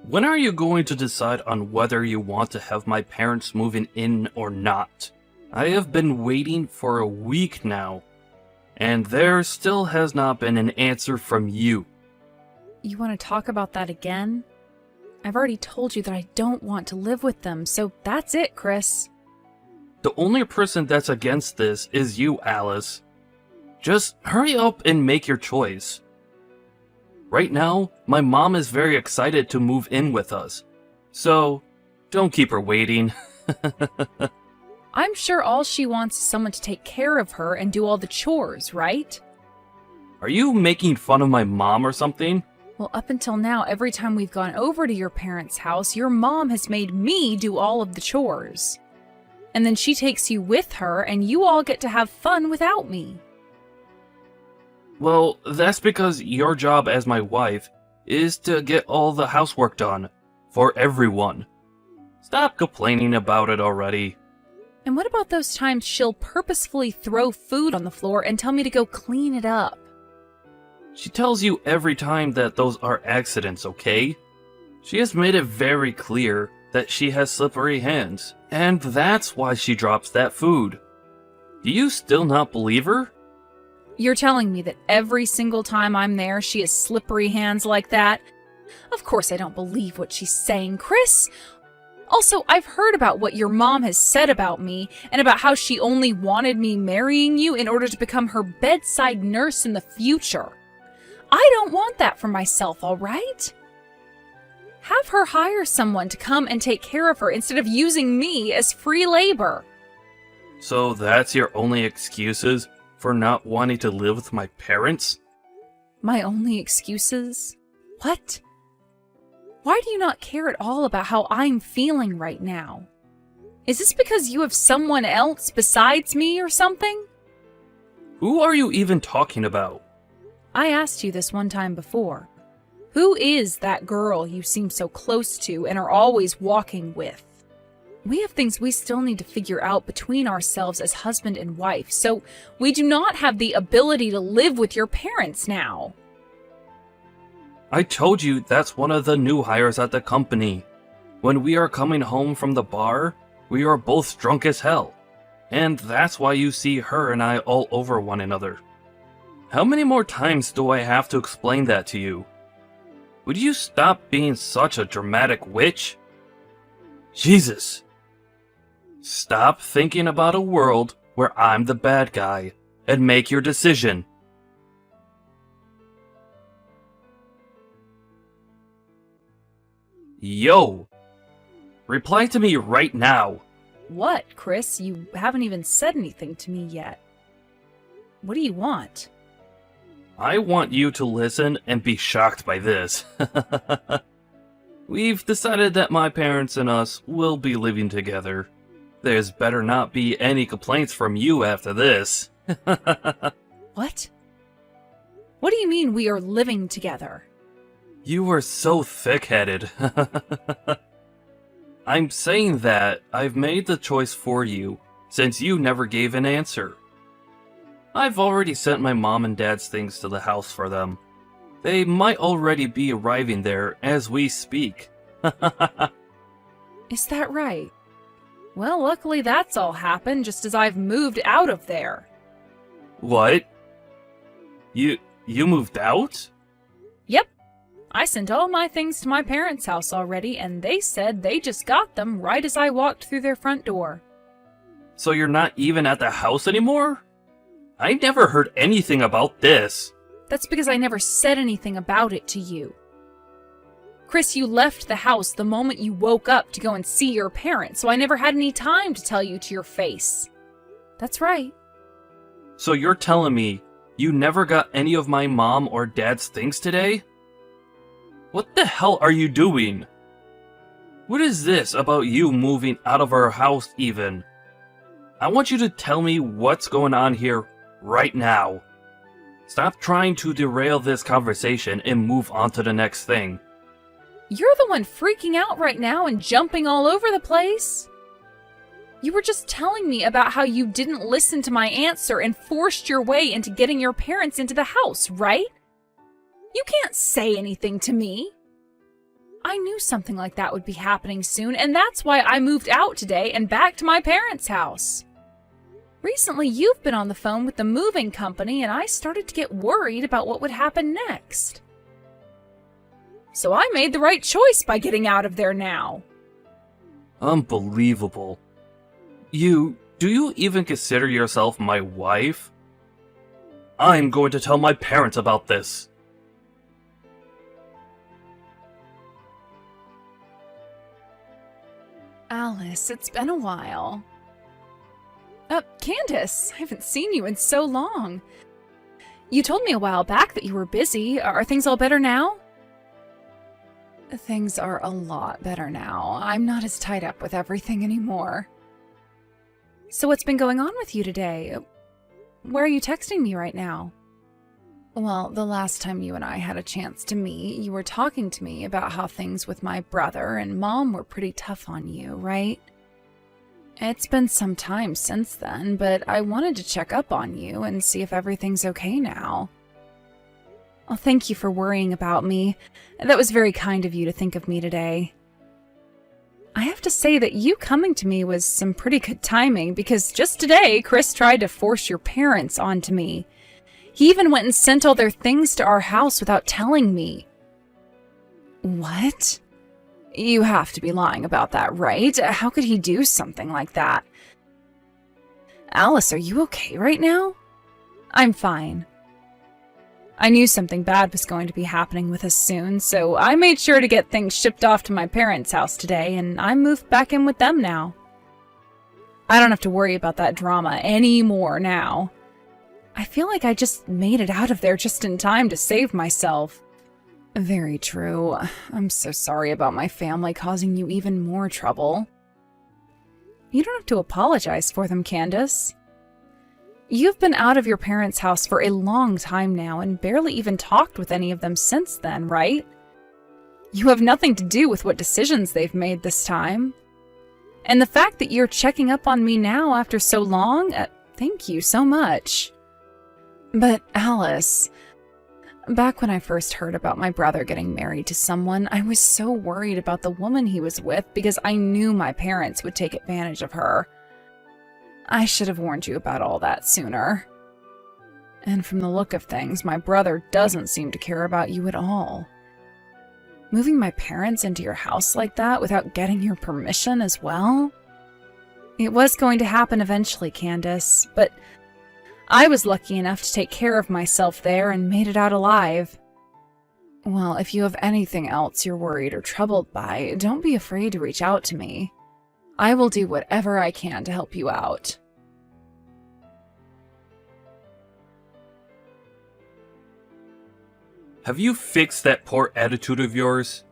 When are you going to decide on whether you want to have my parents moving in or not? I have been waiting for a week now, and there still has not been an answer from you. You want to talk about that again? I've already told you that I don't want to live with them, so that's it, Chris. The only person that's against this is you, Alice. Just hurry up and make your choice. Right now, my mom is very excited to move in with us, so don't keep her waiting. I'm sure all she wants is someone to take care of her and do all the chores, right? Are you making fun of my mom or something? Well, up until now, every time we've gone over to your parents' house, your mom has made me do all of the chores. And then she takes you with her, and you all get to have fun without me. Well, that's because your job as my wife is to get all the housework done for everyone. Stop complaining about it already. And what about those times she'll purposefully throw food on the floor and tell me to go clean it up? She tells you every time that those are accidents, okay? She has made it very clear that she has slippery hands, and that's why she drops that food. Do you still not believe her? You're telling me that every single time I'm there, she has slippery hands like that? Of course I don't believe what she's saying, Chris. Also, I've heard about what your mom has said about me, and about how she only wanted me marrying you in order to become her bedside nurse in the future. I don't want that for myself, all right? Have her hire someone to come and take care of her instead of using me as free labor. So that's your only excuses for not wanting to live with my parents? My only excuses? What? Why do you not care at all about how I'm feeling right now? Is this because you have someone else besides me or something? Who are you even talking about? I asked you this one time before. Who is that girl you seem so close to and are always walking with? We have things we still need to figure out between ourselves as husband and wife, so we do not have the ability to live with your parents now. I told you that's one of the new hires at the company. When we are coming home from the bar, we are both drunk as hell. And that's why you see her and I all over one another. How many more times do I have to explain that to you? Would you stop being such a dramatic witch? Jesus! Stop thinking about a world where I'm the bad guy, and make your decision. Yo! Reply to me right now. What, Chris? You haven't even said anything to me yet. What do you want? I want you to listen and be shocked by this. We've decided that my parents and us will be living together. There's better not be any complaints from you after this. What? What do you mean we are living together? You are so thick-headed. I'm saying that I've made the choice for you, since you never gave an answer. I've already sent my mom and dad's things to the house for them. They might already be arriving there as we speak. Is that right? Well, luckily that's all happened just as I've moved out of there. What? You moved out? Yep. I sent all my things to my parents' house already, and they said they just got them right as I walked through their front door. So you're not even at the house anymore? I never heard anything about this. That's because I never said anything about it to you. Chris, you left the house the moment you woke up to go and see your parents, so I never had any time to tell you to your face. That's right. So you're telling me you never got any of my mom or dad's things today? What the hell are you doing? What is this about you moving out of our house even? I want you to tell me what's going on here right now. Stop trying to derail this conversation and move on to the next thing. You're the one freaking out right now and jumping all over the place. You were just telling me about how you didn't listen to my answer and forced your way into getting your parents into the house, right? You can't say anything to me. I I knew something like that would be happening soon, and that's why I moved out today and back to my parents' house. Recently, you've been on the phone with the moving company, and I started to get worried about what would happen next. So I made the right choice by getting out of there now. Unbelievable. Do you even consider yourself my wife? I'm going to tell my parents about this. Alice, it's been a while. Candace, I haven't seen you in so long. You told me a while back that you were busy. Are things all better now? Things are a lot better now. I'm not as tied up with everything anymore. So what's been going on with you today? Where are you texting me right now? Well, the last time you and I had a chance to meet, you were talking to me about how things with my brother and Mom were pretty tough on you, right? It's been some time since then, but I wanted to check up on you and see if everything's okay now. Well, thank you for worrying about me. That was very kind of you to think of me today. I have to say that you coming to me was some pretty good timing, because just today, Chris tried to force your parents onto me. He even went and sent all their things to our house without telling me. What? You have to be lying about that, right? How could he do something like that? Alice, are you okay right now? I'm fine. I knew something bad was going to be happening with us soon, so I made sure to get things shipped off to my parents' house today, and I moved back in with them now. I don't have to worry about that drama anymore now. I feel like I just made it out of there just in time to save myself. Very true. I'm so sorry about my family causing you even more trouble. You don't have to apologize for them, Candace. You've been out of your parents' house for a long time now and barely even talked with any of them since then, right? You have nothing to do with what decisions they've made this time. And the fact that you're checking up on me now after so long, thank you so much. But Alice, back when I first heard about my brother getting married to someone, I was so worried about the woman he was with because I knew my parents would take advantage of her. I should have warned you about all that sooner. And from the look of things, my brother doesn't seem to care about you at all. Moving my parents into your house like that without getting your permission as well? It was going to happen eventually, Candace, but I was lucky enough to take care of myself there and made it out alive. Well, if you have anything else you're worried or troubled by, don't be afraid to reach out to me. I will do whatever I can to help you out. Have you fixed that poor attitude of yours?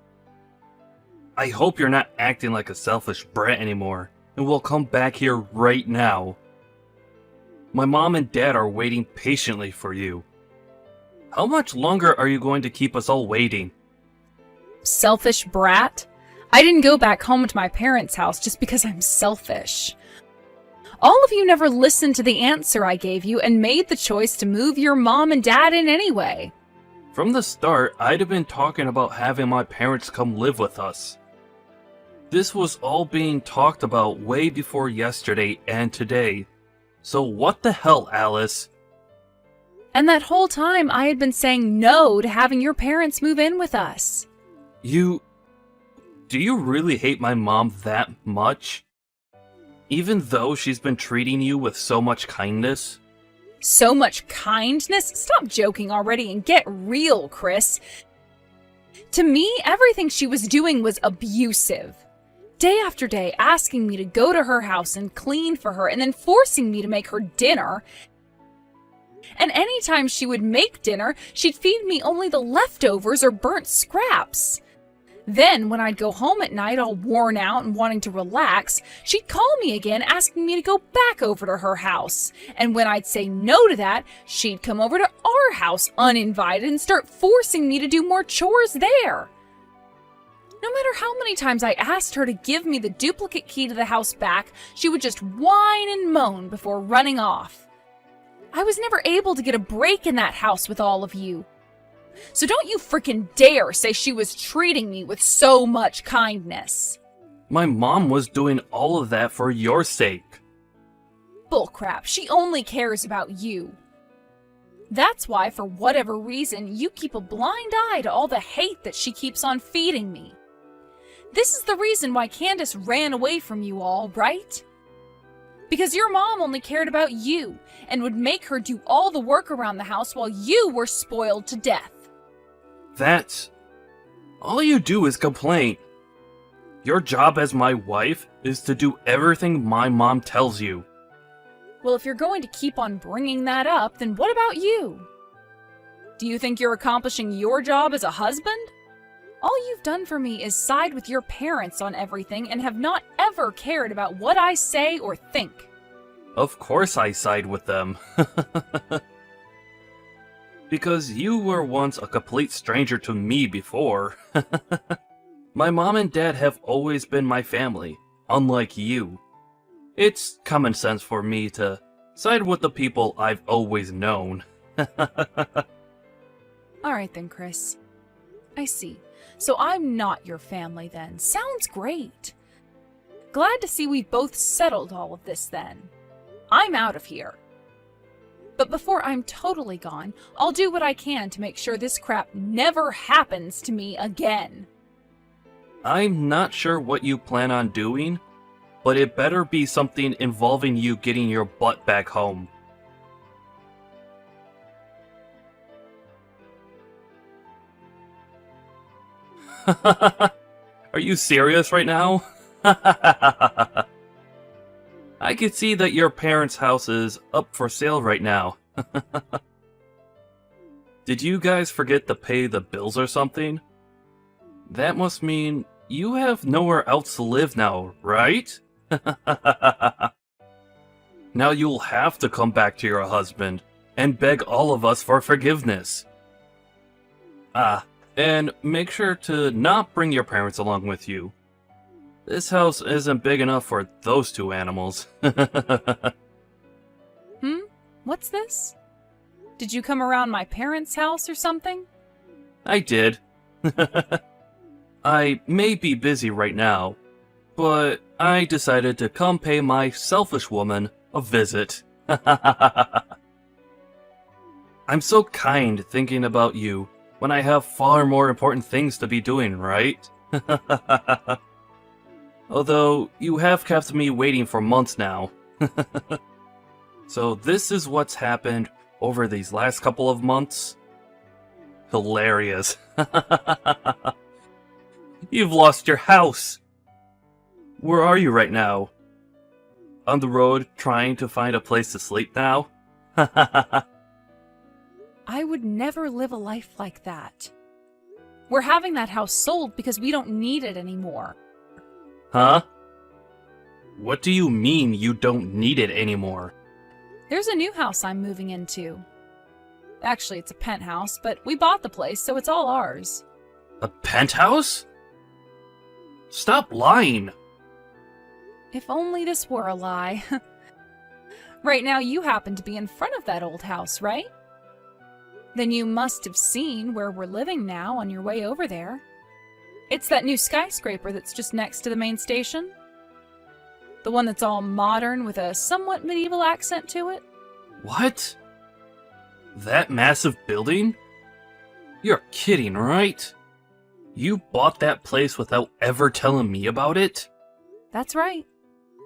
I hope you're not acting like a selfish brat anymore, and will come back here right now. My mom and dad are waiting patiently for you. How much longer are you going to keep us all waiting? Selfish brat? I didn't go back home to my parents' house just because I'm selfish. All of you never listened to the answer I gave you and made the choice to move your mom and dad in anyway. From the start, I'd have been talking about having my parents come live with us. This was all being talked about way before yesterday and today. So what the hell, Alice? And that whole time I had been saying no to having your parents move in with us. Do you really hate my mom that much? Even though she's been treating you with so much kindness? So much kindness? Stop joking already and get real, Chris. To me, everything she was doing was abusive. Day after day, asking me to go to her house and clean for her, and then forcing me to make her dinner. And anytime she would make dinner, she'd feed me only the leftovers or burnt scraps. Then, when I'd go home at night all worn out and wanting to relax, she'd call me again asking me to go back over to her house. And when I'd say no to that, she'd come over to our house uninvited and start forcing me to do more chores there. No matter how many times I asked her to give me the duplicate key to the house back, she would just whine and moan before running off. I was never able to get a break in that house with all of you. So don't you frickin' dare say she was treating me with so much kindness. My mom was doing all of that for your sake. Bullcrap, she only cares about you. That's why, for whatever reason, you keep a blind eye to all the hate that she keeps on feeding me. This is the reason why Candace ran away from you all, right? Because your mom only cared about you and would make her do all the work around the house while you were spoiled to death. That's... all you do is complain. Your job as my wife is to do everything my mom tells you. Well, if you're going to keep on bringing that up, then what about you? Do you think you're accomplishing your job as a husband? All you've done for me is side with your parents on everything and have not ever cared about what I say or think. Of course I side with them. Because you were once a complete stranger to me before. My mom and dad have always been my family, unlike you. It's common sense for me to side with the people I've always known. Alright then, Chris. I see. So I'm not your family then. Sounds great. Glad to see we've both settled all of this then. I'm out of here. But before I'm totally gone, I'll do what I can to make sure this crap never happens to me again. I'm not sure what you plan on doing, but it better be something involving you getting your butt back home. Are you serious right now? I could see that your parents' house is up for sale right now. Did you guys forget to pay the bills or something? That must mean you have nowhere else to live now, right? Now you'll have to come back to your husband and beg all of us for forgiveness. And make sure to not bring your parents along with you. This house isn't big enough for those two animals. What's this? Did you come around my parents' house or something? I did. I may be busy right now, but I decided to come pay my selfish woman a visit. I'm so kind thinking about you when I have far more important things to be doing, right? Although, you have kept me waiting for months now. So this is what's happened over these last couple of months? Hilarious. You've lost your house! Where are you right now? On the road, trying to find a place to sleep now? I would never live a life like that. We're having that house sold because we don't need it anymore. Huh? What do you mean you don't need it anymore? There's a new house I'm moving into. Actually, it's a penthouse, but we bought the place, so it's all ours. A penthouse? Stop lying! If only this were a lie. Right now, you happen to be in front of that old house, right? Then you must have seen where we're living now on your way over there. It's that new skyscraper that's just next to the main station. The one that's all modern with a somewhat medieval accent to it. What? That massive building? You're kidding, right? You bought that place without ever telling me about it? That's right.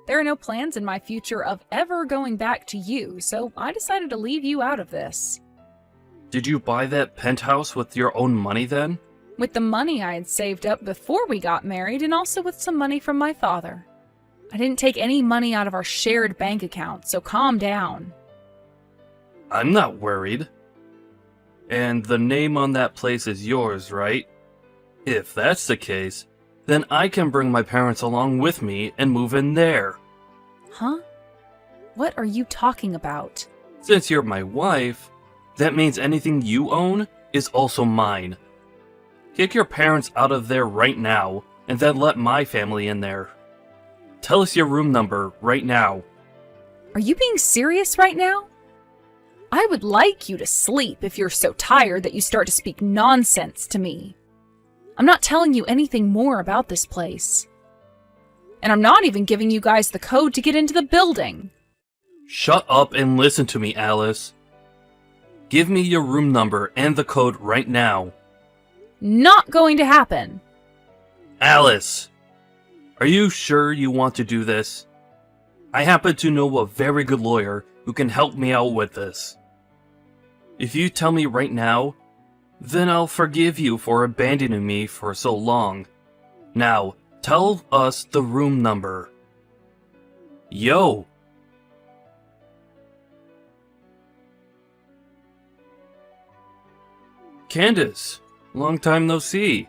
There are no plans in my future of ever going back to you, so I decided to leave you out of this. Did you buy that penthouse with your own money then? With the money I had saved up before we got married, and also with some money from my father. I didn't take any money out of our shared bank account, so calm down. I'm not worried. And the name on that place is yours, right? If that's the case, then I can bring my parents along with me and move in there. Huh? What are you talking about? Since you're my wife, that means anything you own is also mine. Kick your parents out of there right now, and then let my family in there. Tell us your room number right now. Are you being serious right now? I would like you to sleep if you're so tired that you start to speak nonsense to me. I'm not telling you anything more about this place. And I'm not even giving you guys the code to get into the building. Shut up and listen to me, Alice. Give me your room number and the code right now. Not going to happen. Alice! Are you sure you want to do this? I happen to know a very good lawyer who can help me out with this. If you tell me right now, then I'll forgive you for abandoning me for so long. Now, tell us the room number. Yo! Candace, long time no see.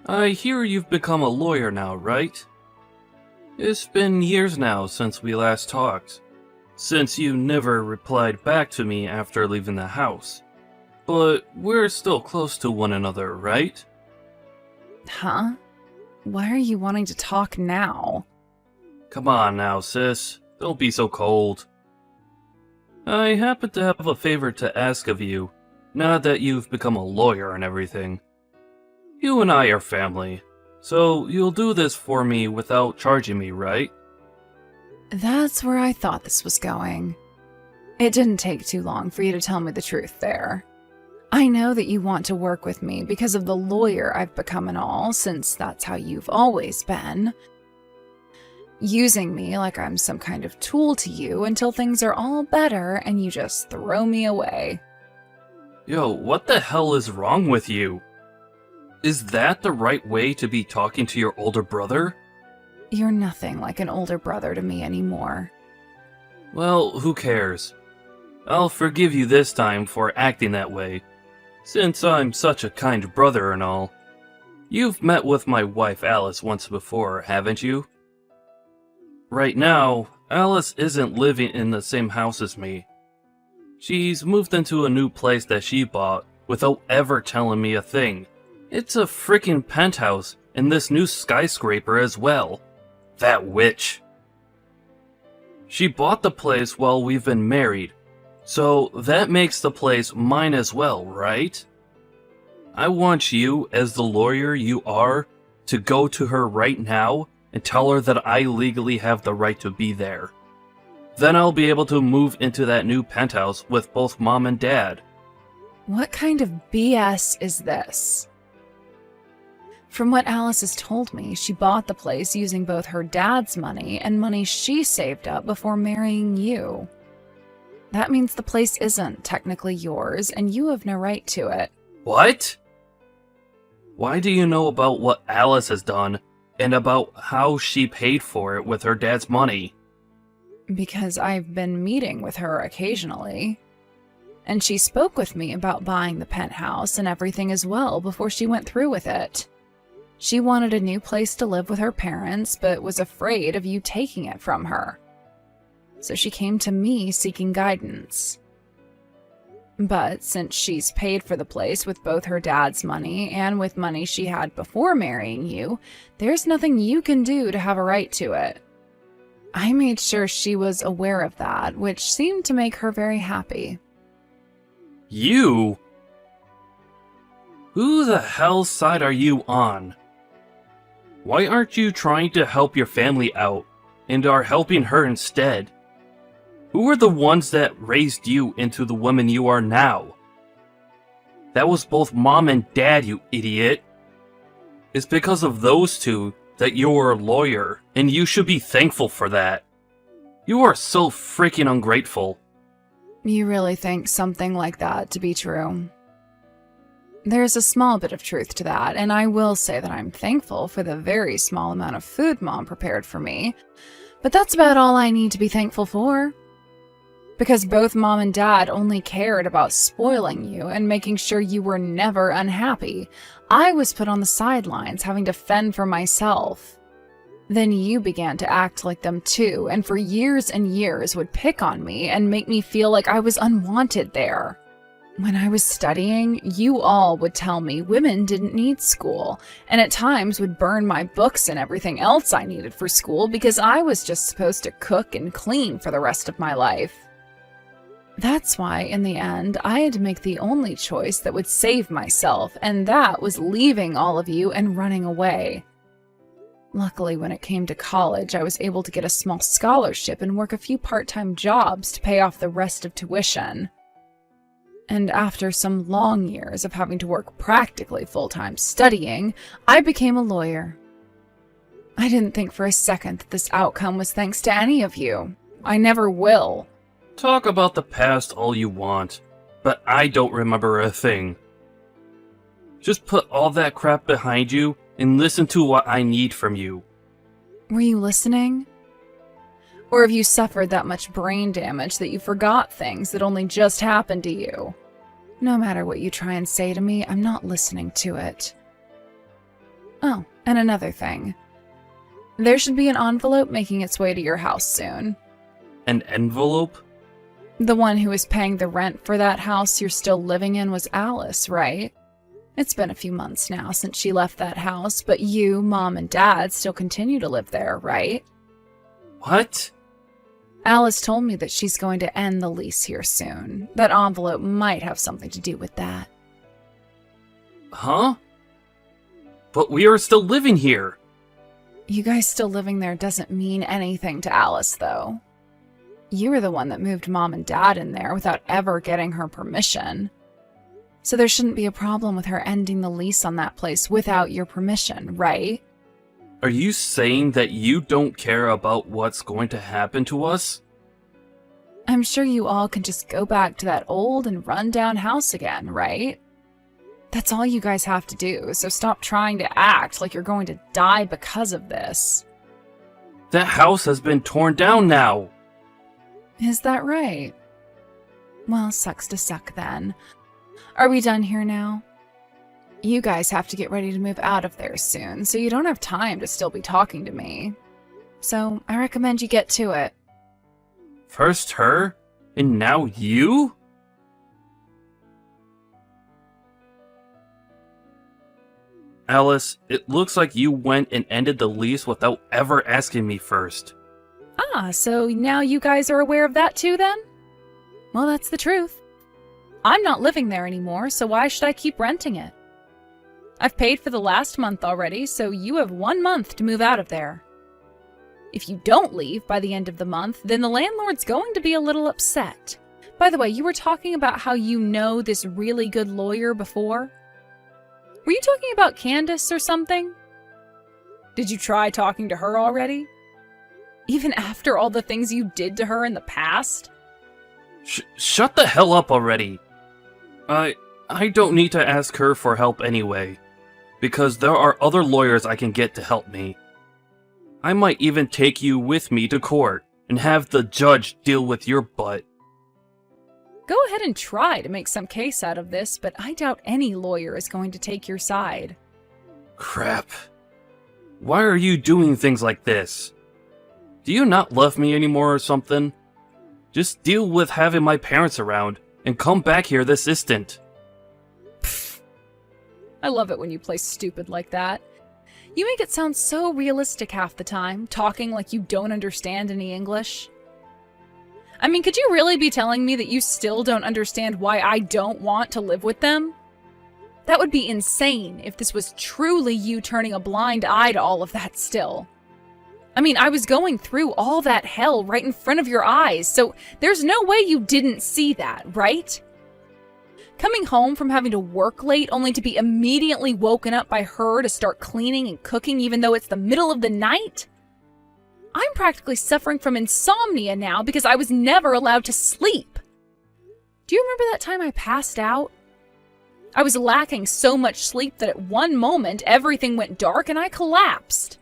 I hear you've become a lawyer now, right? It's been years now since we last talked, since you never replied back to me after leaving the house. But we're still close to one another, right? Huh? Why are you wanting to talk now? Come on now, sis. Don't be so cold. I happen to have a favor to ask of you, now that you've become a lawyer and everything. You and I are family, so you'll do this for me without charging me, right? That's where I thought this was going. It didn't take too long for you to tell me the truth there. I know that you want to work with me because of the lawyer I've become and all, since that's how you've always been. Using me like I'm some kind of tool to you until things are all better and you just throw me away. Yo, what the hell is wrong with you? Is that the right way to be talking to your older brother? You're nothing like an older brother to me anymore. Well, who cares? I'll forgive you this time for acting that way, since I'm such a kind brother and all. You've met with my wife Alice once before, haven't you? Right now, Alice isn't living in the same house as me. She's moved into a new place that she bought without ever telling me a thing. It's a freaking penthouse in this new skyscraper as well. That witch. She bought the place while we've been married, so that makes the place mine as well, right? I want you, as the lawyer you are, to go to her right now and tell her that I legally have the right to be there. Then I'll be able to move into that new penthouse with both Mom and Dad. What kind of BS is this? From what Alice has told me, she bought the place using both her dad's money and money she saved up before marrying you. That means the place isn't technically yours, and you have no right to it. What? Why do you know about what Alice has done, and about how she paid for it with her dad's money? Because I've been meeting with her occasionally. And she spoke with me about buying the penthouse and everything as well before she went through with it. She wanted a new place to live with her parents, but was afraid of you taking it from her. So she came to me seeking guidance. But since she's paid for the place with both her dad's money and with money she had before marrying you, there's nothing you can do to have a right to it. I made sure she was aware of that, which seemed to make her very happy. You? Who the hell's side are you on? Why aren't you trying to help your family out, and are helping her instead? Who are the ones that raised you into the woman you are now? That was both Mom and Dad, you idiot. It's because of those two that you're a lawyer, and you should be thankful for that. You are so freaking ungrateful. You really think something like that to be true? There's a small bit of truth to that, and I will say that I'm thankful for the very small amount of food Mom prepared for me, but that's about all I need to be thankful for. Because both Mom and Dad only cared about spoiling you and making sure you were never unhappy, I was put on the sidelines having to fend for myself. Then you began to act like them too, and for years and years would pick on me and make me feel like I was unwanted there. When I was studying, you all would tell me women didn't need school, and at times would burn my books and everything else I needed for school because I was just supposed to cook and clean for the rest of my life. That's why, in the end, I had to make the only choice that would save myself, and that was leaving all of you and running away. Luckily, when it came to college, I was able to get a small scholarship and work a few part-time jobs to pay off the rest of tuition. And after some long years of having to work practically full-time studying, I became a lawyer. I didn't think for a second that this outcome was thanks to any of you. I never will. Talk about the past all you want, but I don't remember a thing. Just put all that crap behind you and listen to what I need from you. Were you listening? Or have you suffered that much brain damage that you forgot things that only just happened to you? No matter what you try and say to me, I'm not listening to it. Oh, and another thing. There should be an envelope making its way to your house soon. An envelope? The one who is paying the rent for that house you're still living in was Alice, right? It's been a few months now since she left that house, but you, Mom, and Dad still continue to live there, right? What? Alice told me that she's going to end the lease here soon. That envelope might have something to do with that. Huh? But we are still living here. You guys still living there doesn't mean anything to Alice, though. You were the one that moved Mom and Dad in there without ever getting her permission. So there shouldn't be a problem with her ending the lease on that place without your permission, right? Are you saying that you don't care about what's going to happen to us? I'm sure you all can just go back to that old and run-down house again, right? That's all you guys have to do, so stop trying to act like you're going to die because of this. That house has been torn down now. Is that right? Well, sucks to suck then. Are we done here now? You guys have to get ready to move out of there soon, so you don't have time to still be talking to me. So I recommend you get to it. First her, and now you? Alice, it looks like you went and ended the lease without ever asking me first. Ah, so now you guys are aware of that too then? Well, that's the truth. I'm not living there anymore, so why should I keep renting it? I've paid for the last month already, so you have 1 month to move out of there. If you don't leave by the end of the month, then the landlord's going to be a little upset. By the way, you were talking about how you know this really good lawyer before? Were you talking about Candace or something? Did you try talking to her already? Even after all the things you did to her in the past? Shut the hell up already. I don't need to ask her for help anyway, because there are other lawyers I can get to help me. I might even take you with me to court and have the judge deal with your butt. Go ahead and try to make some case out of this, but I doubt any lawyer is going to take your side. Crap. Why are you doing things like this? Do you not love me anymore or something? Just deal with having my parents around and come back here this instant. Pfft. I love it when you play stupid like that. You make it sound so realistic half the time, talking like you don't understand any English. I mean, could you really be telling me that you still don't understand why I don't want to live with them? That would be insane if this was truly you turning a blind eye to all of that still. I mean, I was going through all that hell right in front of your eyes, so there's no way you didn't see that, right? Coming home from having to work late only to be immediately woken up by her to start cleaning and cooking even though it's the middle of the night? I'm practically suffering from insomnia now because I was never allowed to sleep. Do you remember that time I passed out? I was lacking so much sleep that at one moment everything went dark and I collapsed.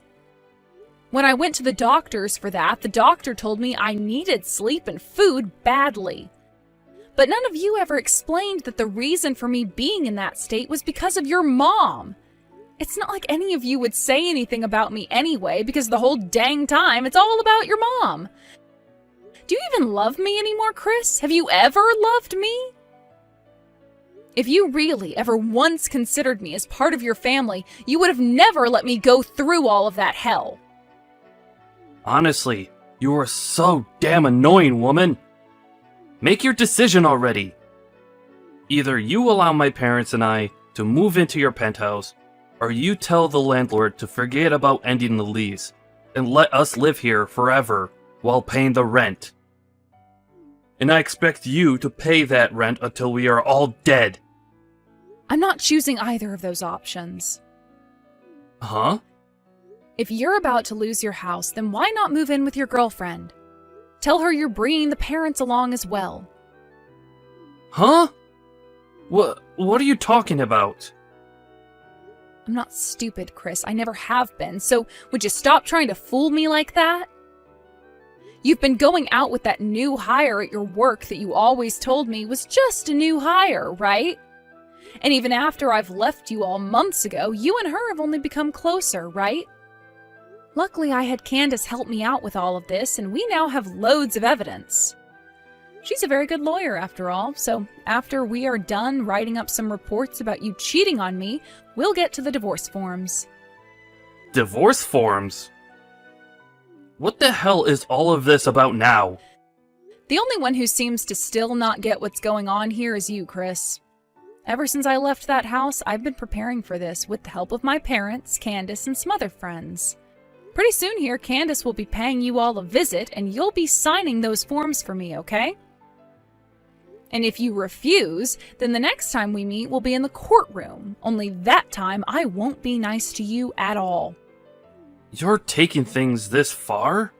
When I went to the doctors for that, the doctor told me I needed sleep and food badly. But none of you ever explained that the reason for me being in that state was because of your mom. It's not like any of you would say anything about me anyway, because the whole dang time it's all about your mom. Do you even love me anymore, Chris? Have you ever loved me? If you really ever once considered me as part of your family, you would have never let me go through all of that hell. Honestly, you are so damn annoying, woman. Make your decision already! Either you allow my parents and I to move into your penthouse, or you tell the landlord to forget about ending the lease and let us live here forever while paying the rent. And I expect you to pay that rent until we are all dead. I'm not choosing either of those options. Huh? If you're about to lose your house, then why not move in with your girlfriend? Tell her you're bringing the parents along as well. Huh? What are you talking about? I'm not stupid, Chris. I never have been, so would you stop trying to fool me like that? You've been going out with that new hire at your work that you always told me was just a new hire, right? And even after I've left you all months ago, you and her have only become closer, right? Luckily, I had Candace help me out with all of this, and we now have loads of evidence. She's a very good lawyer, after all, so after we are done writing up some reports about you cheating on me, we'll get to the divorce forms. Divorce forms? What the hell is all of this about now? The only one who seems to still not get what's going on here is you, Chris. Ever since I left that house, I've been preparing for this with the help of my parents, Candace, and some other friends. Pretty soon here, Candace will be paying you all a visit, and you'll be signing those forms for me, okay? And if you refuse, then the next time we meet will be in the courtroom. Only that time, I won't be nice to you at all. You're taking things this far?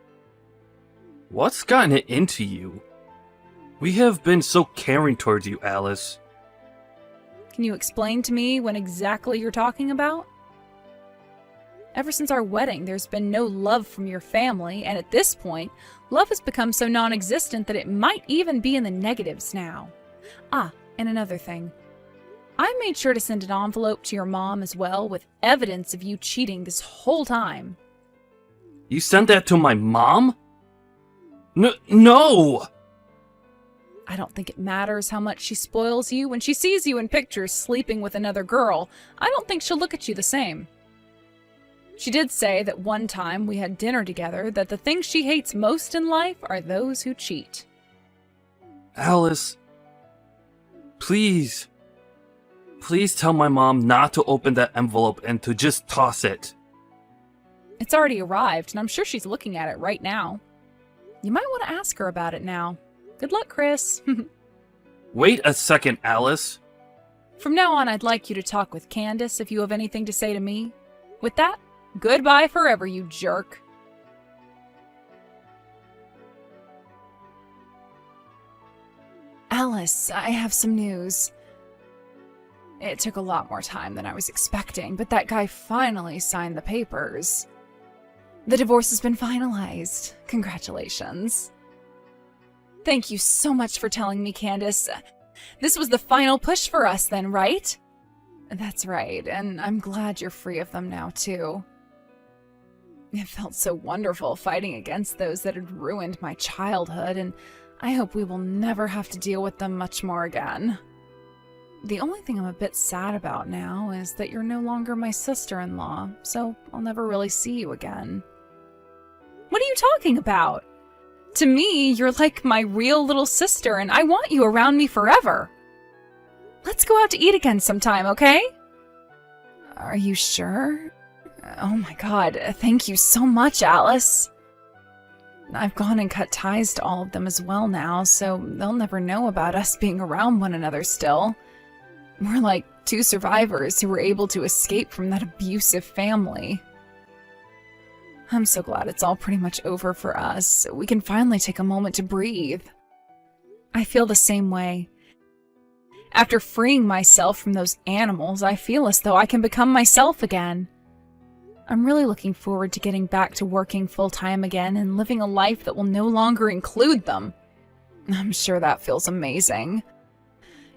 What's gotten it into you? We have been so caring towards you, Alice. Can you explain to me what exactly you're talking about? Ever since our wedding, there's been no love from your family, and at this point, love has become so non-existent that it might even be in the negatives now. Ah, and another thing. I made sure to send an envelope to your mom as well with evidence of you cheating this whole time. You sent that to my mom? No! I don't think it matters how much she spoils you. When she sees you in pictures sleeping with another girl, I don't think she'll look at you the same. She did say that one time we had dinner together that the things she hates most in life are those who cheat. Alice, please tell my mom not to open that envelope and to just toss it. It's already arrived, and I'm sure she's looking at it right now. You might want to ask her about it now. Good luck, Chris. Wait a second, Alice. From now on, I'd like you to talk with Candace if you have anything to say to me. With that, goodbye forever, you jerk. Alice, I have some news. It took a lot more time than I was expecting, but that guy finally signed the papers. The divorce has been finalized. Congratulations. Thank you so much for telling me, Candace. This was the final push for us then, right? That's right, and I'm glad you're free of them now, too. It felt so wonderful fighting against those that had ruined my childhood, and I hope we will never have to deal with them much more again. The only thing I'm a bit sad about now is that you're no longer my sister-in-law, so I'll never really see you again. What are you talking about? To me, you're like my real little sister, and I want you around me forever. Let's go out to eat again sometime, okay? Are you sure? Oh my god, thank you so much, Alice. I've gone and cut ties to all of them as well now, so they'll never know about us being around one another still. We're like two survivors who were able to escape from that abusive family. I'm so glad it's all pretty much over for us. We can finally take a moment to breathe. I feel the same way. After freeing myself from those animals, I feel as though I can become myself again. I'm really looking forward to getting back to working full-time again and living a life that will no longer include them. I'm sure that feels amazing.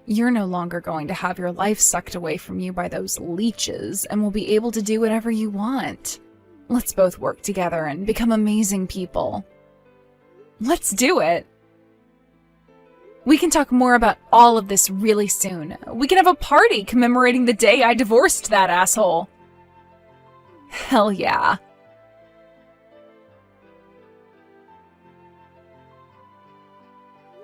You're no longer going to have your life sucked away from you by those leeches and will be able to do whatever you want. Let's both work together and become amazing people. Let's do it! We can talk more about all of this really soon. We can have a party commemorating the day I divorced that asshole. Hell yeah.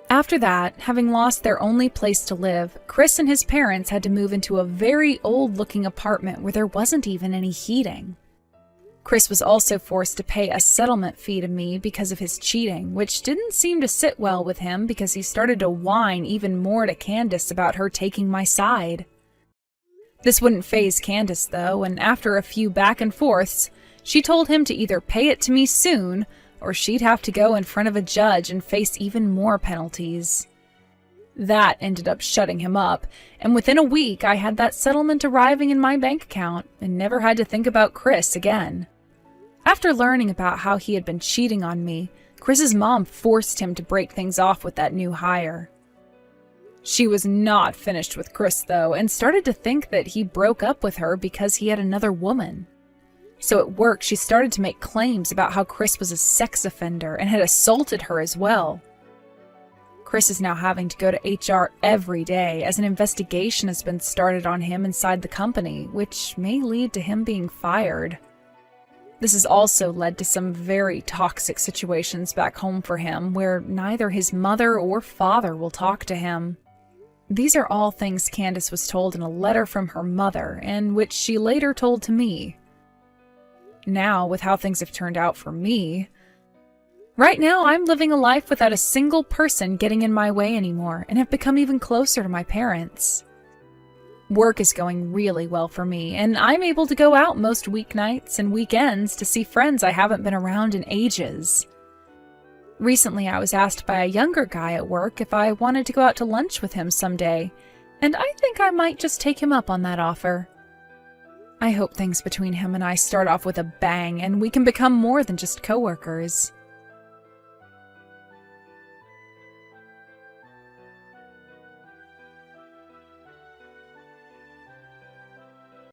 After After that, having lost their only place to live, Chris and his parents had to move into a very old-looking apartment where there wasn't even any heating. Chris was also forced to pay a settlement fee to me because of his cheating, which didn't seem to sit well with him because he started to whine even more to Candace about her taking my side. This wouldn't faze Candace, though, and after a few back and forths, she told him to either pay it to me soon, or she'd have to go in front of a judge and face even more penalties. That ended up shutting him up, and within a week I had that settlement arriving in my bank account and never had to think about Chris again. After learning about how he had been cheating on me, Chris's mom forced him to break things off with that new hire. She was not finished with Chris, though, and started to think that he broke up with her because he had another woman. So at work, she started to make claims about how Chris was a sex offender and had assaulted her as well. Chris is now having to go to HR every day as an investigation has been started on him inside the company, which may lead to him being fired. This has also led to some very toxic situations back home for him, where neither his mother or father will talk to him. These are all things Candace was told in a letter from her mother, and which she later told to me. Now, with how things have turned out for me, right now I'm living a life without a single person getting in my way anymore, and have become even closer to my parents. Work is going really well for me, and I'm able to go out most weeknights and weekends to see friends I haven't been around in ages. Recently, I was asked by a younger guy at work if I wanted to go out to lunch with him someday, and I think I might just take him up on that offer. I hope things between him and I start off with a bang, and we can become more than just coworkers.